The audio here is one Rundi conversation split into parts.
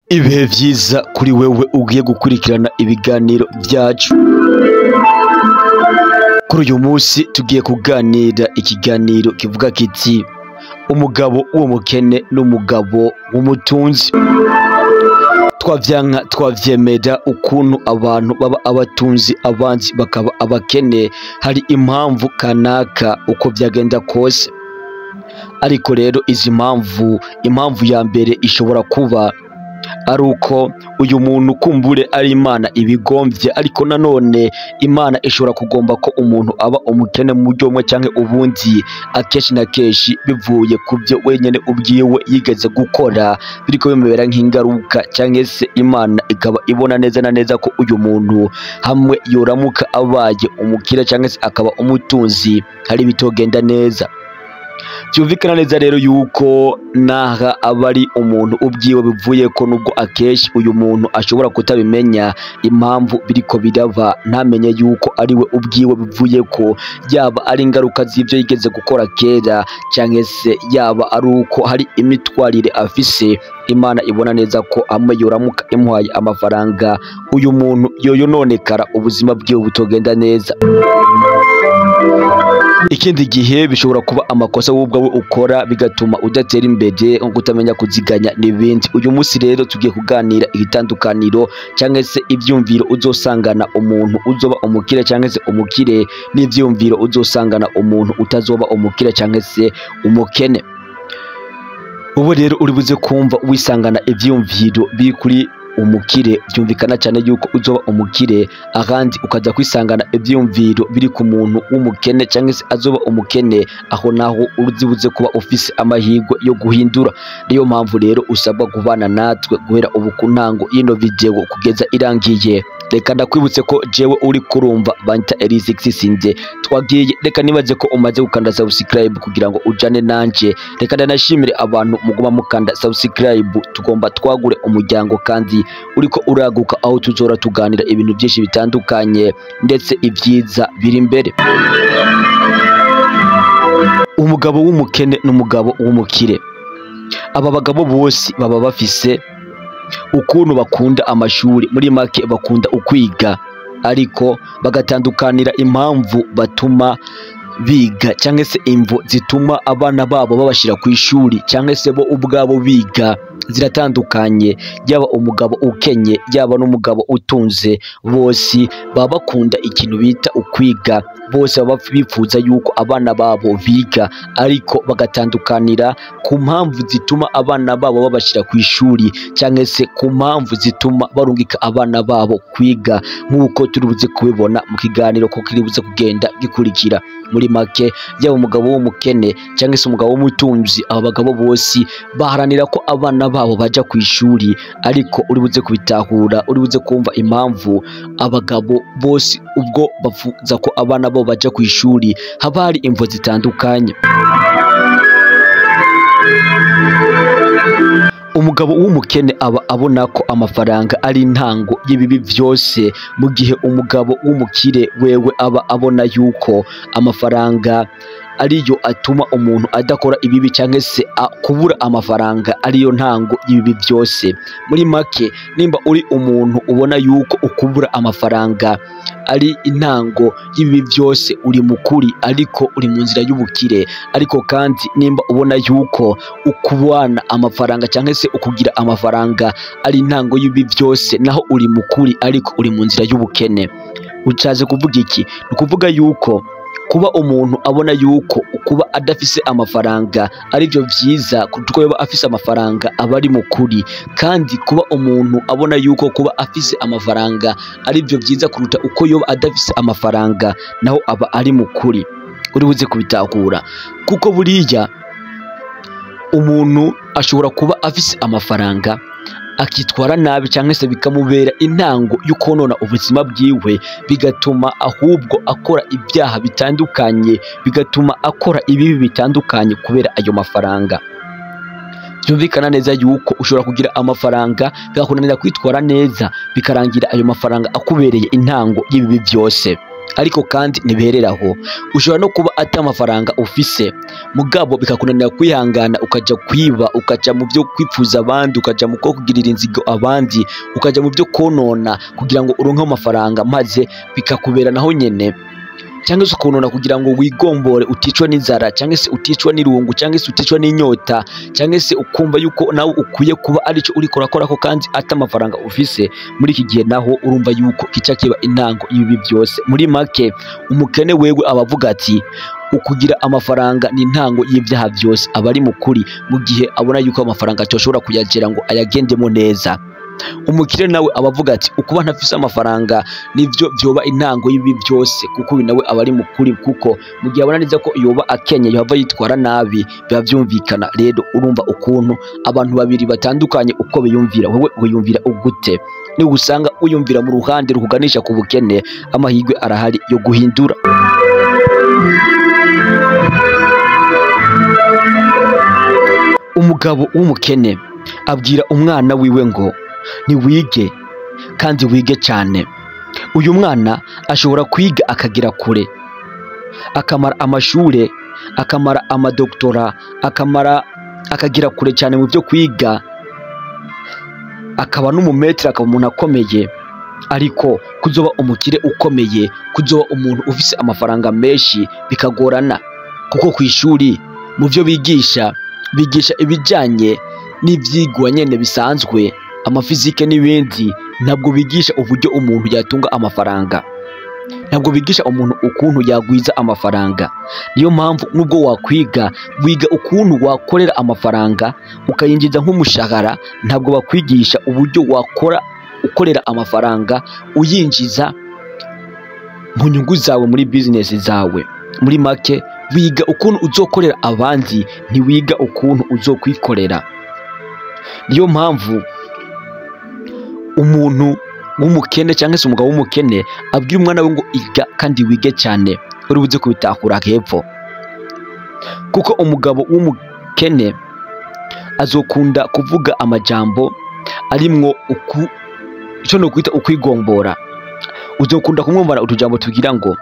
Ibihe vyiza kuri wewe ugiye gukurikirana ibiganiro byacu. Kuri uyu munsi tugiye kuganira ikiganiro kivuga kiti umugabo w'umukene n'umugabo w'umutunzi. Twavyanka twavyemera ukuntu abantu baba abatunzi abanzi bakaba abakene, hari impamvu kanaka uko vyagenda kose. Ariko rero izi impamvu ya mbere ishobora kuba ari uko uyu muntu kumbure ari Imana ibigomvye, ariko nanone Imana ishobora kugomba ko umuntu aba umukene mu buryo bumwe canke ubundi, akenshi na kenshi bivuye ku byo wenyene ubwiwe yigeze gukora, biriko bimubera nk'ingaruka, canke se Imana ikaba ibona neza na neza ko uyu muntu hamwe yoramuka abaye umukire canke se akaba umutunzi hari bitogenda neza. Byumvikana neza rero yuko naha abari umuntu ubwiwe bivuye ko nubwo akenshi uyu muntu ashobora kutabimenya impamvu biriko biraba, ntamenye yuko ari we ubwiwe bivuye ko yaba ari ingaruka z'ibyo yigeze gukora kera, cyangwa se yaba ari uko hari imitwarire afise. Imana ibona neza ko amwe yoramuka imuhaye amafaranga uyu muntu yoyononekara, ubuzima bwiwe butogenda neza. Ikindi gihe bishobora kuba amakosa wowe ubwawe ukora bigatuma udatera imbere, nko kutamenya kuziganya n'ibindi. Uyu munsi rero tugiye kuganira igitandukaniro cyangwa se ivyumviro uzosangana umuntu uzoba umukire cyangwa se umukire, n'ivyumviro uzosangana umuntu utazoba umukire cyangwa se umukene. Ubu rero uri buze kumva wisangana ivyumviro biri kuri umukire, byumvikana cyane yuko uzoba umukire, ahandi ukaza kwisangana ivyumviro biri ku muntu w'umukene cyangwa se azoba umukene, aho naho uzibuze kuba ufise amahirwe yo guhindura. Niyo mpamvu rero usabwa kubana natwe guhera ubu ku ntango y'ino video kugeza irangiye. Reka ndakwibutse ko jewe uri kurumva banta Elise Sinze twagiye. Reka nibaze ko umaze gukanda subscribe kugira ngo ujane nanje. Reka ndanashimire abantu muguma mukanda subscribe, tugomba twagure umuryango kandi uriko uraguka, aho tuzora tuganira ibintu byinshi bitandukanye ndetse ibyiza biri imbere. Umugabo w'umukene n'umugabo w'umukire, aba bagabo bose baba bafise ukuntu bakunda amashuri, muri make bakunda ukwiga, ariko bagatandukanira impamvu batuma biga cyangwa se imvo zituma abana babo babashira ku ishuri cyangwa se bo ubwabo biga ziratandukanye. Yaba umugabo ukenye yaba n'umugabo utunze, bose baba bakunda ikintu bita ukwiga, bose baba bifuza yuko abana babo biga, ariko bagatandukanira ku mpamvu zituma abana babo babashira ku ishuri cyangwa se ku mpamvu zituma barungika abana babo kwiga, nk'uko turi buze kubibona mu kiganiro ko kiri buze kugenda gikurikira. Muri make yaba umugabo w'umukene cyangwa se umugabo w'umutunzi, aba bagabo bose baharanira ko abana babo baja ku ishuri, ariko uri buze kubitahura, uri buze kumva impamvu abagabo bose ubwo bafuza ko abana babo baja ku ishuri haba hari imvo zitandukanye. Umugabo w'umukene aba abona ko amafaranga ari intango y'ibibi byose, mu gihe umugabo w'umukire wewe aba abona yuko amafaranga ariyo atuma umuntu adakora ibibi cyangwa se kubura amafaranga ariyo ntango y'ibibi byose. Muri make nimba uri umuntu ubona yuko ukubura amafaranga ari intango y'ibibi byose, uri mukuri, ariko uri mu nzira y'ubukire. Ariko kandi nimba ubona yuko ukubana amafaranga cyangwa se ukugira amafaranga ari intango y'ibibi byose, naho uri mukuri, ariko uri mu nzira y'ubukene. Ucaje kuvuga iki? Ni ukuvuga yuko kuba umuntu abona yuko kuba adafise amafaranga aribyo vyiza kuko yoba afise amafaranga aba ari mukuri, kandi kuba umuntu abona yuko kuba afise amafaranga aribyo vyiza kuruta uko yoba adafise amafaranga, naho aba ari mukuri. Uri buze kubitahura, kuko buriya umuntu ashobora kuba afise amafaranga akitwara nabi cyangwa se bikamubera intango y'ukonona ubuzima bwiwe, bigatuma ahubwo akora ibyaha bitandukanye, bigatuma akora ibibi bitandukanye kubera ayo mafaranga. Byumvikana neza yuko ushobora kugira amafaranga bigakunanira kwitwara neza, bikarangira ayo mafaranga akubereye intango y'ibibi byose. ariko kandi ntibereraho. Ushobora no kuba ata amafaranga ufise mugabo bikakunanira kwihangana ukaja kwiba, ukaja mu byo kwipfuza abandi, ukaja mu ko kugirira inzigo abandi, ukaja mu byo konona kugira ngo uronke amafaranga, maze bikakubera naho nyene. Cyangwa se ukonona kugira ngo wigombore uticwa n'inzara, cyangwa se uticwa n'irungu, cyangwa se uticwa n'inyota, cyangwa se ukumva yuko nawe ukwiye kuba arico uriko urakora ko kandi ata amafaranga ufise. Muri iki gihe naho urumva yuko kica kiba intango y'ibi byose. Muri make umukene wewe abavuga ati ukugira amafaranga ni intango y'ibyaha byose, aba ari mukuri mu gihe abona yuko amafaranga atoshobora kuyagera ngo ayagendemo neza. Umukire nawe abavuga ati ukuba ntafise amafaranga nivyo byoba intango y'ibi byose, kuko uyu nawe aba ari mukuri, kuko mu gihe abona neza ko yoba akenye yohava yitwara nabi biba byumvikana. Rero urumva ukuntu abantu babiri batandukanye uko biyumvira. Wewe wiyumvira ugute? Ni usanga uyumvira mu ruhande rukuganisha ku bukene, amahirwe arahari yo guhindura. Umugabo w'umukene abwira umwana wiwe ngo ni wige kandi wige cyane. Uyu mwana ashobora kwiga akagera kure, akamara amashure, akamara amadoktora, akagera kure cyane mu byo kwiga, akaba n'umumetre, akaba umuntu akomeye. Ariko kuzoba umukire ukomeye, kuzoba umuntu ufise amafaranga menshi bikagorana, kuko ku ishuri mu byo bigisha ibijyanye n'ivyigwa nyene bisanzwe, amafizike n'ibindi, ntabwo bigisha uburyo umuntu yatunga amafaranga, ntabwo bigisha umuntu ukuntu yagwiza amafaranga. Niyo mpamvu nubwo wakwiga, wiga ukuntu wakorera amafaranga ukayinjiza nk'umushahara, ntabwo bakwigisha uburyo wakora ukorera amafaranga uyinjiza mu nyungu zawe muri business zawe. Muri make wiga ukuntu uzokorera abandi, ntiwiga ukuntu uzokwikorera. Niyo mpamvu umuntu w'umukene cyangwa se umugabo w'umukene abwira umwana we ngo iga kandi wige cyane, uri buze kubitahura hepfo. Kuko umugabo w'umukene azokunda kuvuga amajambo arimwo icyo no kwita ukwigombora. Uzokunda kumwumvana utujambo tugira ngo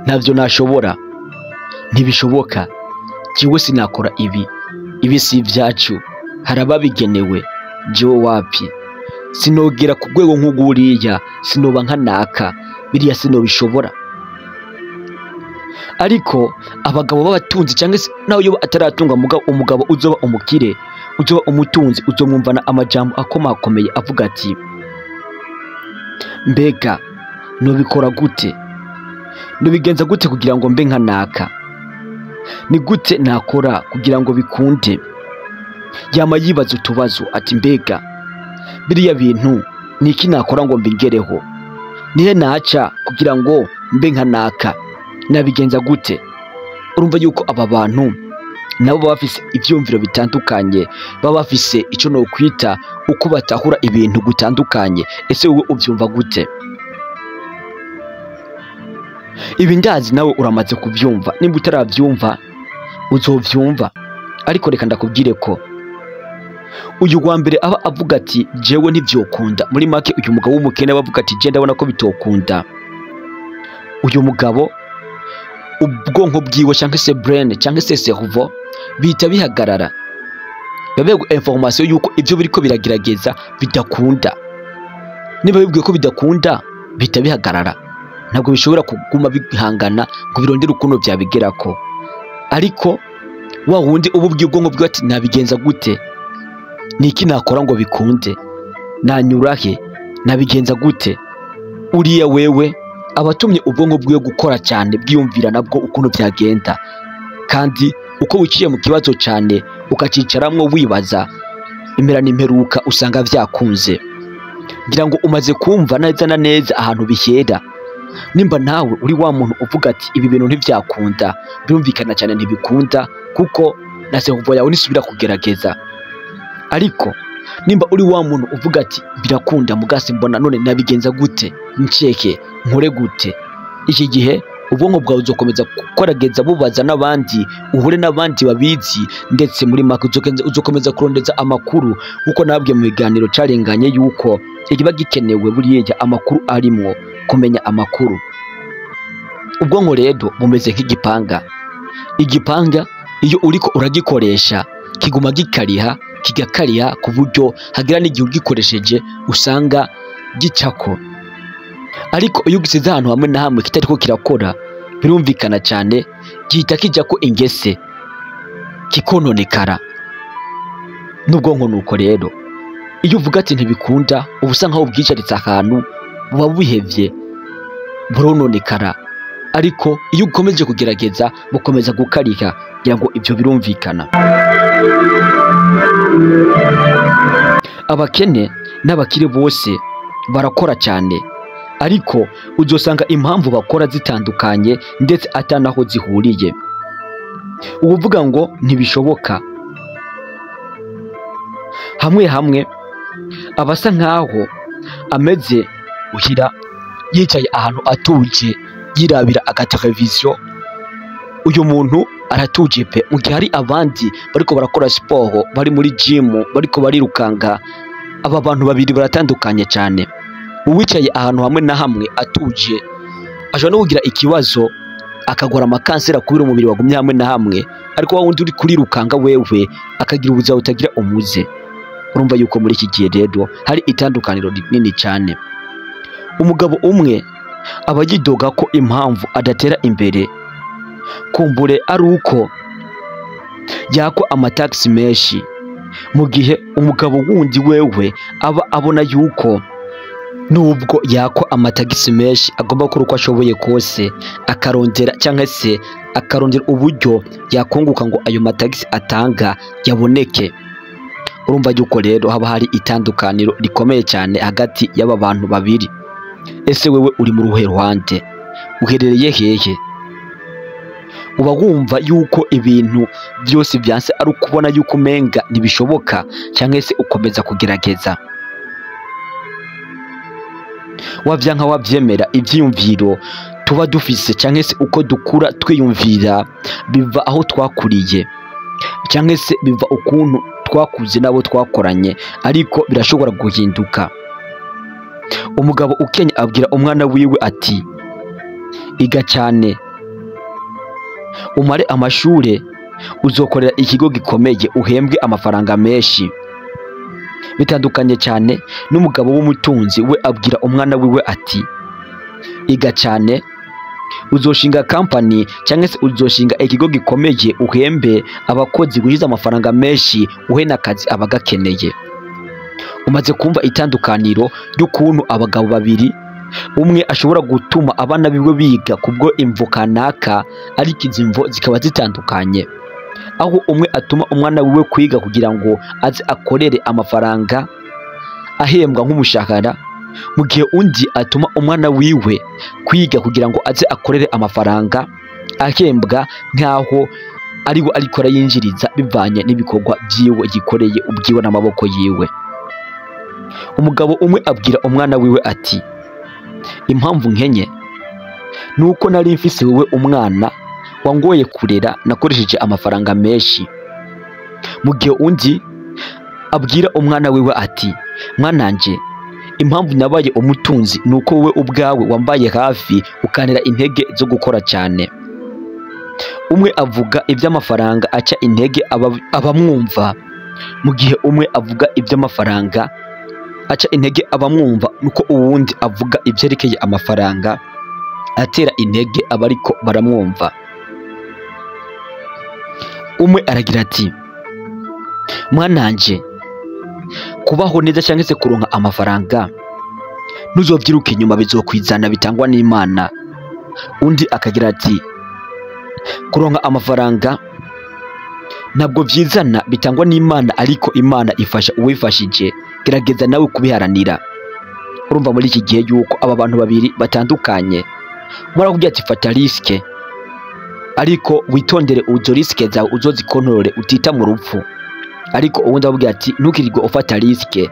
ntavyo nashobora, ntibishoboka, jiwe sinakora ibi si ibyacu, harababigenewe, jiwe wapi, sinogera ku rwego nk'uguriya, sinoba nkanaka, biriya sinobishobora. Ariko abagabo b'abatunzi cyangwa se nawe yoba ataratunga, umugabo uzoba umukire, uzoba umutunzi, uzomwumvana amajambo akomakomeye avuga ati mbega nobikora gute, nobigenza gute kugira ngo mbe nkanaka, ni gute nakora kugira ngo bikunde. Yama yibaza utubazo ati mbega biriya bintu niki nakora ngo mbigereho, nihe naca kugira ngo mbe nkanaka, nabigenza gute. Urumva yuko aba bantu nabo baba bafise ivyumviro bitandukanye, baba bafise ico no kwita uko batahura ibintu gutandukanye. Ese wowe uvyumva gute? Ibi ndazi nawe uramaze kubyumva, nimba utaravyumva uzovyumva. Ariko reka ndakubwire ko uyu wa mbere aba avuga ati jewe ntivyokunda. Muri make uyu mugabo w'umukene aba avuga ati je ndabona ko bitokunda. Uyu mugabo ubwonko bwiwe cyangwa se brain cyangwa se cerveau bihita bihagarara, babego information yuko ivyo biriko biragerageza bidakunda. Niba bibwiye ko bidakunda bihita bihagarara, ntabwo bishobora kuguma bihangana ngo birondere ukuntu byabigerako. Ariko wa wundi ububwiye ubwonko bwiwe ati nabigenza gute, niki nakora ngo bikunde, nanyurahe, nabigenza gute. Uriya wewe abatumye ubwonko bwiwe gukora cyane, bwiyumvira nabwo ukuntu byagenda, kandi uko wiciye mu kibazo cyane ukacicaramwo wibaza impera n'imperuka usanga vyakunze. Ngira ngo umaze kumva neza na neza ahantu bihera. Nimba nawe uri wa muntu uvuga ati ibi bintu ntivyakunda, birumvikana cyane ntibikunda, kuko na cerveau yawe nisubira kugerageza. Ariko nimba uri wa muntu uvuga ati birakunda mugase mbona none nabigenza gute, nceke nkore gute, iki gihe ubwonko bwawe uzokomeza gukorageza bubaza n'abandi, uhure n'abandi babizi, ndetse muri make uzokomeza kurondeza amakuru. Uko nababwiye mu biganiro carenganye yuko ikiba gikenewe buriya amakuru arimwo kumenya amakuru. Ubwonko rero bumeze nk'igipanga. Igipanga iyo uriko uragikoresha kiguma gikariha kigakariha ku buryo hagira n'igihe ugikoresheje usanga gicako, ariko iyo ugisize ahantu hamwe na hamwe kitariko kirakora birumvikana cyane gihita kijako ingese kikononekara. N'ubwonko nuko rero iyo uvuga ati ntibikunda uba usa nkaho ubwicaritse ahantu buba buhevye burononekara, ariko iyo ukomeje kugerageza bukomeza gukarika kugira ngo ibyo birumvikana. Abakene n'abakire bose barakora cyane, ariko uzosanga impamvu bakora zitandukanye ndetse atanaho zihuriye. Uvuga ngo ntibishoboka hamwe hamwe abasa nkaho ameze uhira yicaye ahantu atuje yirabira agateleviziyo, uyu muntu aratuje pe, mu gihe hari abandi bariko barakora siporo bari muri gym bariko barirukanga. Aba bantu babiri baratandukanye cyane. Uwicaye ahantu hamwe na hamwe atuje ashobora no kugira ikibazo akagora amakansera kubera umubiri wagumye hamwe na hamwe, ariko wa wundi uri kurirukanga wewe akagira ubuzima butagira umuze. Urumva yuko muri iki gihe rero hari itandukaniro rinini cyane. Umugabo umwe aba yidoga ko impamvu adatera imbere kumbure ari uko yako amataxi menshi, mu gihe umugabo wundi wewe aba abona yuko nubwo yako amatagisi menshi agomba gukora uko ashoboye kose akarondera cyangwa se akarondera uburyo yakunguka ngo ayo matagisi atanga yaboneke. Urumva yuko rero haba hari itandukaniro rikomeye cyane hagati y'aba bantu babiri. Ese wewe uri mu ruhe ruhande? Uherereye hehe? Uba wumva yuko ibintu byose byanse ari ukubona yuko umenga ntibishoboka, cyangwa se ukomeza kugerageza? Wavyanka wavyemera ivyiyumviro tuba dufise cyangwa se uko dukura twiyumvira biva aho twakuriye, cyangwa se biva ukuntu twakuze nabo twakoranye, ariko birashobora guhinduka. Umugabo ukenya abwira umwana wiwe ati iga cyane umare amashure uzokorera ikigo gikomeye uhembwe amafaranga menshi. Bitandukanye cyane n'umugabo w'umutunzi we abwira umwana wiwe ati iga cyane uzoshinga company cyangwa se uzoshinga ikigo gikomeye uhembe abakozi guhiza amafaranga menshi uhe n'akazi abagakeneye. Umaze kumva itandukaniro ry'ukuntu abagabo babiri umwe ashobora gutuma abana biwe biga kubwo imvo kanaka, ariko izi mvo zikaba zitandukanye, aho umwe atuma umwana wiwe kwiga kugira ngo aze akorere amafaranga ahembwa nk'umushahara, mu gihe undi atuma umwana wiwe kwiga kugira ngo aze akorere amafaranga ahembwa nkaho ariwe ariko arayinjiriza bivanye n'ibikorwa byiwe yikoreye ubwiwe n'amaboko yiwe. Umugabo umwe abwira umwana wiwe ati impamvu nkenye nuko nari mfise wewe umwana wangoye kurera nakoresheje amafaranga menshi. Mu gihe undi abwira umwana wiwe ati mwananje impamvu nabaye umutunzi nuko wowe ubwawe wambaye hafi ukanera intege zo gukora cyane. Umwe avuga iby'amafaranga aca intege abamwumva, mu gihe umwe avuga iby'amafaranga aca intege abamwumva, nuko uwundi avuga ibyerekeye amafaranga atera intege abariko baramwumva. Umwe aragira ati mwananje kubaho neza cyangwa se kuronka amafaranga ntuzovyiruke inyuma bizokwizana bitangwa n'Imana. Undi akagira ati kuronka amafaranga ntabwo vyizana bitangwa n'Imana, ariko Imana ifasha uwifashije, gerageza nawe kubiharanira. Urumva muri iki gihe yuko aba bantu babiri batandukanye. Murakubwira ati fata riske, ariko witondere uzo riske zawe uzozikontorore utita mu rupfu. Ariko uwundi ababwira ati ntukirirwe ufata riske,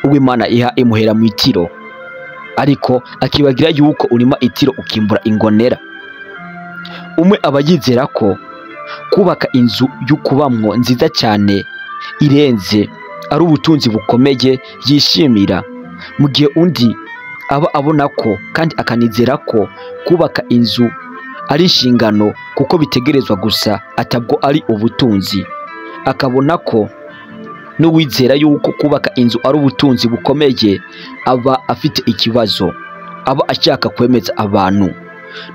uw'Imana iha imuhera mu itiro, ariko akibagira yuko urima itiro ukimbura ingonera. Umwe aba yizera ko kubaka inzu y'ukubamwo nziza cyane irenze ari ubutunzi bukomeye yishimira, mu gihe undi aba abona ko kandi akanizera ko kubaka inzu ari inshingano kuko bitegerezwa gusa atabwo ari ubutunzi, akabona ko n'uwizera yuko kubaka inzu ari ubutunzi bukomeye aba afite ikibazo, aba ashaka kwemeza abantu.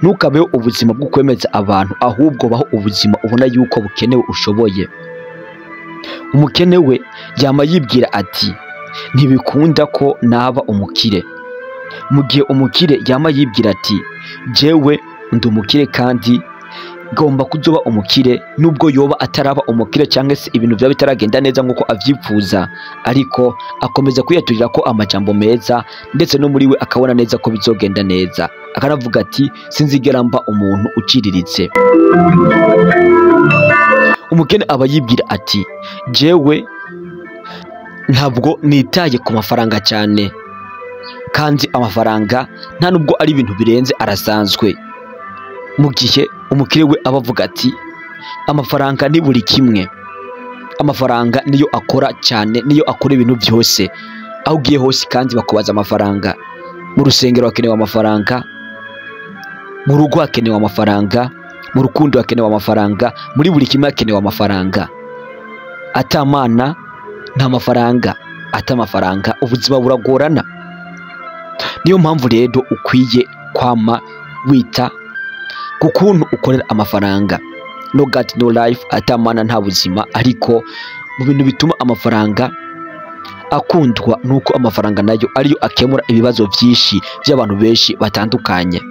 Ntukabeho ubuzima bwo kwemeza abantu, ahubwo baho ubuzima ubona yuko bukenewe ushoboye. Umukene we yama yibwira ati ntibikunda ko naba umukire, mu gihe umukire yama yibwira ati jewe ndi umukire kandi ngomba kuzoba umukire, nubwo yoba ataraba umukire cyangwa se ibintu byaba bitaragenda neza nk'uko avyifuza, ariko akomeza kwiyaturira ko amajambo meza ndetse no muri we akabona neza ko bizogenda neza, akanavuga ati sinzigera mba umuntu uciriritse. Umukene aba yibwira ati jewe ntabwo nitaye ku mafaranga cyane, kandi amafaranga nta nubwo ari ibintu birenze arasanzwe. Mu gihe umukire we aba avuga ati amafaranga ni buri kimwe, amafaranga niyo akora cyane, niyo akora ibintu byose. Aho ugiye hose kandi bakubaza amafaranga, mu rusengero hakenewe amafaranga, mu rugo hakenewe amafaranga, mu rukundo hakenewe amafaranga, muri buri kimwe hakenewe amafaranga. Atamana nta mafaranga, atamafaranga ubuzima buragorana. Niyo mpamvu rero ukwiye kwama wita ku kuntu ukorera amafaranga. No God no life, atamana nta buzima. Ariko mu bintu bituma amafaranga akundwa nuko amafaranga nayo ariyo akemura ibibazo byinshi by'abantu benshi batandukanye.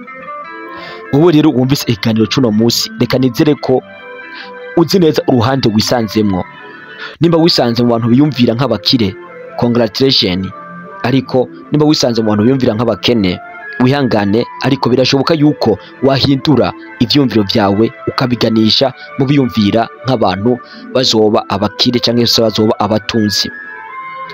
Wowe rero wumvise ikiganiro cy'uno munsi, reka nizere ko uzi neza uruhande wisanzemwo. Nimba wisanze mu bantu biyumvira nk'abakire, congratulations. Ariko nimba wisanze mu bantu biyumvira nk'abakene, wihangane, ariko birashoboka yuko wahindura ivyumviro byawe ukabiganisha mu biyumvira nk'abantu bazoba abakire cyangwa se bazoba abatunzi.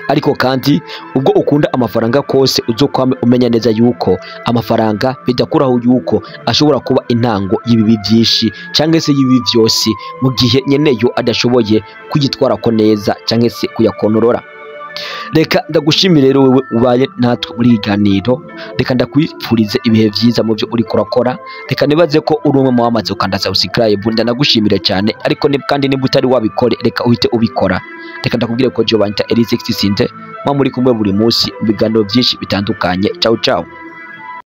Ariko kandi ubwo ukunda amafaranga kose, uzokwame umenya neza yuko amafaranga bidakuraho yuko ashobora kuba intango y'ibibi byinshi cyangwa se y'ibibi byose, mu gihe nyeneyo adashoboye kugitwara ko neza cyangwa se kuyakonorora. Reka ndagushimire rero wewe ubaye natwe muri iganiro, reka ndakwifurize ibihe byiza mu byo uri kurakora. Reka nibaze ko uri umwe mu bamaze ukanda subscribe, ndanagushimire cyane. Ariko kandi niba utari wabikore, reka uhite ubikora. Reka ndakubwire ko Joe banyita Elise Sinde, muri kumwe buri munsi mu biganiro byinshi bitandukanye. Ciao ciao.